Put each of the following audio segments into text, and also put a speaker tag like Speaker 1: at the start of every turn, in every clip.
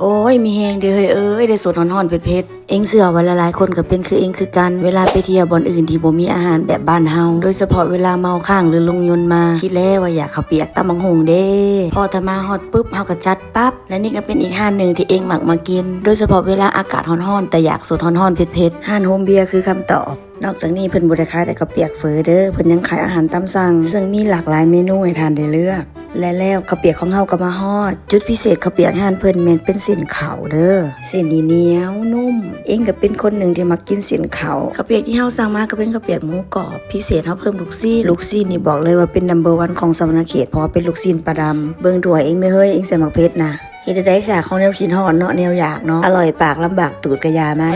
Speaker 1: โอ้ยมีแหงเด้อเอ้ยได้สดฮ้อนๆเผ็ดๆเอ็งเชื่อว่าหลายๆคนก็เป็นคือเอ็งคือกันเวลาไปเที่ยวบ่อนอื่นที่บ่มีอาหารแบบบ้านเฮาโดยเฉพาะเวลาเมาข้างหรือลงยนต์มาคิดแล้วว่าอยากข้าวเปียกตำบักหุ่งเด้พอแต่มาฮอดปุ๊บเฮาก็จัดปั๊บและนี่ก็เป็นอีกห้านหนึ่งที่เอ็งมักมากินโดยเฉพาะเวลาอากาศฮ้อนๆแต่อยากสดฮ้อนๆเผ็ดๆห้านโฮมเบียร์คือคำตอบนอกจากนี้เพิ่นบ่ได้ขายแต่ข้าวเปียกเฟอเด้อเพิ่นยังขายอาหารตามสั่งซึ่งมีหลากหลายเมนูให้ทานได้เลือกและแล้วข้าวเปียกของเฮาก็มาฮอดจุดพิเศษข้าวเปียกห้านเพิ่นแม่นเป็นเส้นขาวเด้อเส้นเหนียวนุ่มเองก็เป็นคนหนึ่งที่มักกินเส้นขาวข้าวเปียกที่เฮาสั่งมาก็เป็นข้าวเปียกหมูกรอบพิเศษเฮาเพิ่มลูกซีนนี่บอกเลยว่าเป็นนัมเบอร์1ของสวรรณเขตเพราะว่าเป็นลูกซีนปลาดำเบิ่งด้วยเองไม่เฮ้ยเองใส่หมักเพชรนะเฮ็ดได้ซะของแนวกินฮอดเนาะแนวอยากเนาะอร่อยปากลำบากตูดกะยามัน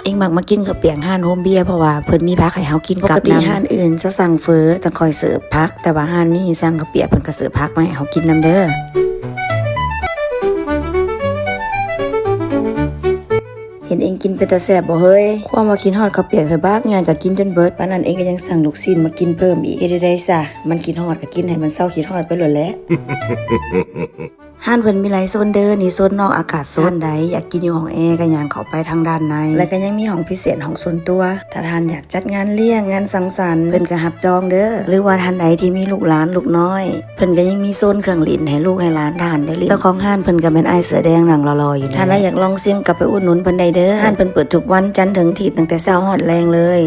Speaker 1: เองมักมากินกับเปียงห้านโฮมเบียร์เพราะว่าเพิ่นมีพักให้เฮากินปกติห้านอื่นจะสั่งเฟอจะคอยเสิร์ฟพักแต่ว่าห้านนี้สั่งกับเปียกเพิ่นก็เสิร์ฟพักมาให้เฮากินนำเด้อเห็นเองกินเป็นตาแซ่บบ่เฮ้ยความว่ากินฮอดข้าวเปียกเฮ้ยบักงานก็กินจนเบิดปานนั้นเองก็ยังสั่งลูกชิ้นมากินเพิ่มอีกเฮ็ดได้ซะมันกินฮอดก็กินให้มันเศร้าคิดฮอดไปโลดแหละ ห้านเพิ่นมีหลายโซนเด้อนี่โซนนอกอากาศโซนใดอยากกินอยู่ห้องแอร์ก็ย่างเข้าไปทางด้านในและก็ยังมีห้องพิเศษห้องส่วนตัวถ้าท่านอยากจัดงานเลี้ยงงานสังสรรค์เพิ่นก็รับจองเด้อหรือว่าท่านใดที่มีลูกหลานลูกน้อยเพิ่นก็ยังมีโซนเครื่องเล่นให้ลูกให้หลานทานได้เลยเจ้าของห้านเพิ่นก็เป็นอ้ายเสือแดงหนังรอๆอยู่ถ้าใครอยากลองซิมกลับไปอุดหนุนเพิ่นได้เด้อห้านเพิ่นเปิดทุกวันจันทร์ถึงอาทิตย์ตั้งแต่เช้าฮอดแลงเลย